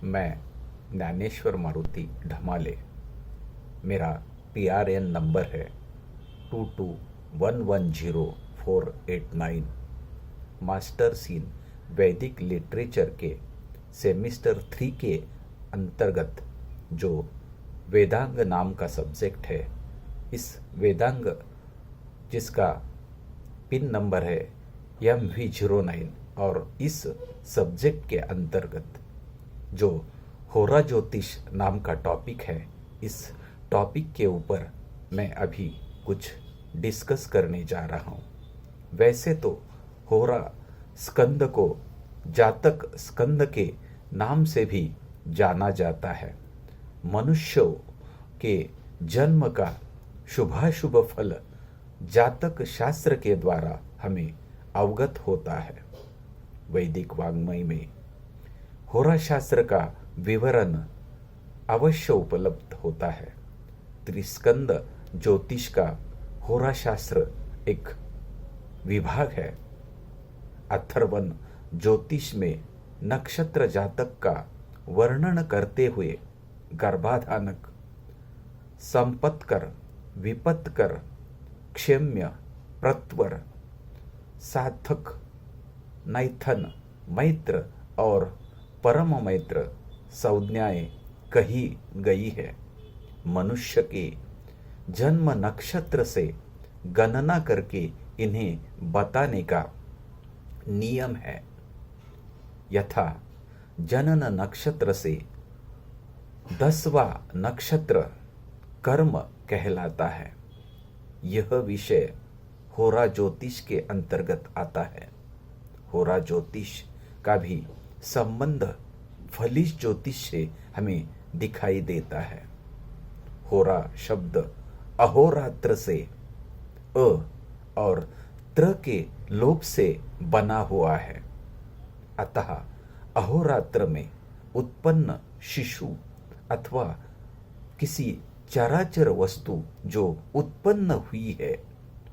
मैं ज्ञानेश्वर मारुति ढमाले। मेरा PRN number है 22110489। मास्टर्स इन वैदिक लिटरेचर के सेमिस्टर 3 के अंतर्गत जो वेदांग नाम का सब्जेक्ट है, इस वेदांग जिसका पिन नंबर है MV09, और इस सब्जेक्ट के अंतर्गत जो होरा ज्योतिष नाम का टॉपिक है, इस टॉपिक के ऊपर मैं अभी कुछ डिस्कस करने जा रहा हूँ। वैसे तो होरा स्कंद को जातक स्कंद के नाम से भी जाना जाता है। मनुष्यों के जन्म का शुभाशुभ फल जातक शास्त्र के द्वारा हमें अवगत होता है। वैदिक वाङ्मय में होरा शास्त्र का विवरण अवश्य उपलब्ध होता है। त्रिस्कंद ज्योतिष का होरा शास्त्र एक विभाग है। अथर्वण ज्योतिष में नक्षत्र जातक का वर्णन करते हुए गर्भाधानक, संपत्कर, विपत्कर, क्षेम्य, प्रत्वर, साधक, नैथन, मैत्र और परम मैत्र संज्ञाएं कही गई है। मनुष्य के जन्म नक्षत्र से गणना करके इन्हें बताने का नियम है। यथा जनन नक्षत्र से 10वां नक्षत्र कर्म कहलाता है। यह विषय होरा ज्योतिष के अंतर्गत आता है। होरा ज्योतिष का भी संबंध फलिश ज्योतिष से हमें दिखाई देता है। होरा शब्द अहोरात्र से अ और त्र के लोप से बना हुआ है। अतः अहोरात्र में उत्पन्न शिशु अथवा किसी चराचर वस्तु जो उत्पन्न हुई है,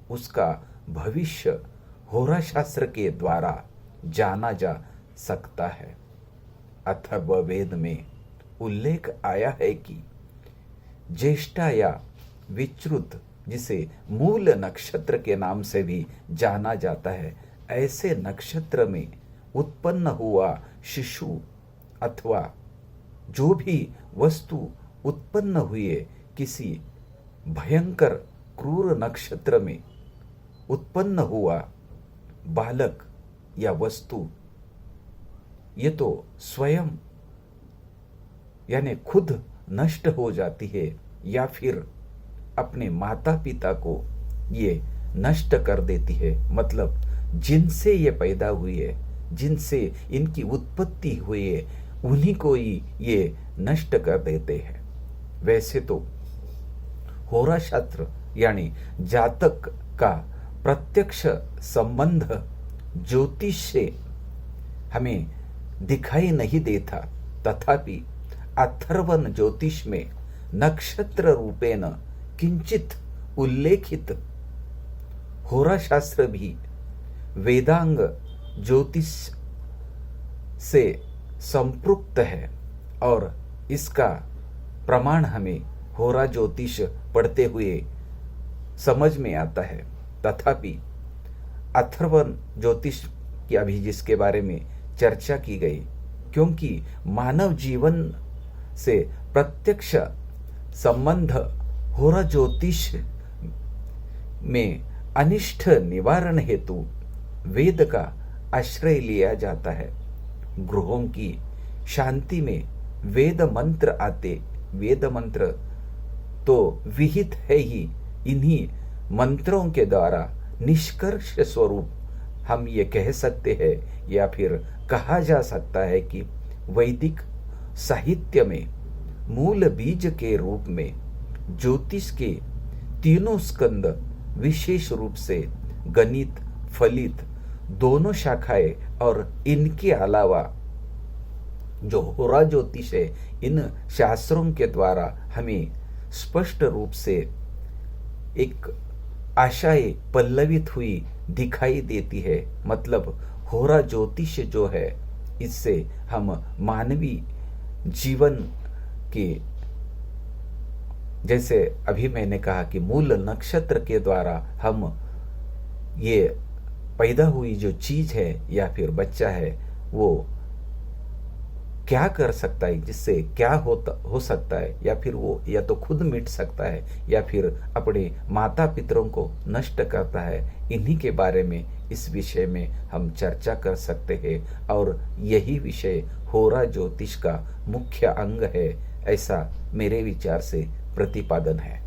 उसका भविष्य होरा शास्त्र के द्वारा जाना जा सकता है। अथर्ववेद में उल्लेख आया है कि ज्येष्ठा या विच्रुत, जिसे मूल नक्षत्र के नाम से भी जाना जाता है, ऐसे नक्षत्र में उत्पन्न हुआ शिशु अथवा जो भी वस्तु उत्पन्न हुए किसी भयंकर क्रूर नक्षत्र में उत्पन्न हुआ बालक या वस्तु, ये तो स्वयं यानी खुद नष्ट हो जाती है या फिर अपने माता पिता को ये नष्ट कर देती है। मतलब जिनसे ये पैदा हुई है, जिनसे इनकी उत्पत्ति हुई है, उन्हीं को ही ये नष्ट कर देते हैं। वैसे तो होरा शास्त्र यानी जातक का प्रत्यक्ष संबंध ज्योतिष से हमें दिखाई नहीं देता, तथापि अथर्वण ज्योतिष में नक्षत्र रूपेण किंचित उल्लेखित होरा शास्त्र भी वेदांग ज्योतिष से संपृक्त है, और इसका प्रमाण हमें होरा ज्योतिष पढ़ते हुए समझ में आता है। तथापि अथर्वण ज्योतिष की अभी जिसके बारे में चर्चा की गई, क्योंकि मानव जीवन से प्रत्यक्ष संबंध होरा ज्योतिष में अनिष्ट निवारण हेतु वेद का आश्रय लिया जाता है। गृहों की शांति में वेद मंत्र आते। वेद मंत्र तो विहित है ही। इन्हीं मंत्रों के द्वारा निष्कर्ष स्वरूप हम ये कह सकते हैं या फिर कहा जा सकता है कि वैदिक साहित्य में मूल बीज के रूप में ज्योतिष के तीनों स्कंद, विशेष रूप से गणित, फलित दोनों शाखाएं और इनके अलावा जो होरा ज्योतिष है, इन शास्त्रों के द्वारा हमें स्पष्ट रूप से एक आशाएं पल्लवित हुई दिखाई देती है। मतलब होरा ज्योतिष जो है, इससे हम मानवी जीवन की, जैसे अभी मैंने कहा कि मूल नक्षत्र के द्वारा हम ये पैदा हुई जो चीज है या फिर बच्चा है वो क्या कर सकता है, जिससे क्या हो सकता है, या फिर वो या तो खुद मिट सकता है या फिर अपने माता पितरों को नष्ट करता है। इन्हीं के बारे में इस विषय में हम चर्चा कर सकते हैं और यही विषय होरा ज्योतिष का मुख्य अंग है, ऐसा मेरे विचार से प्रतिपादन है।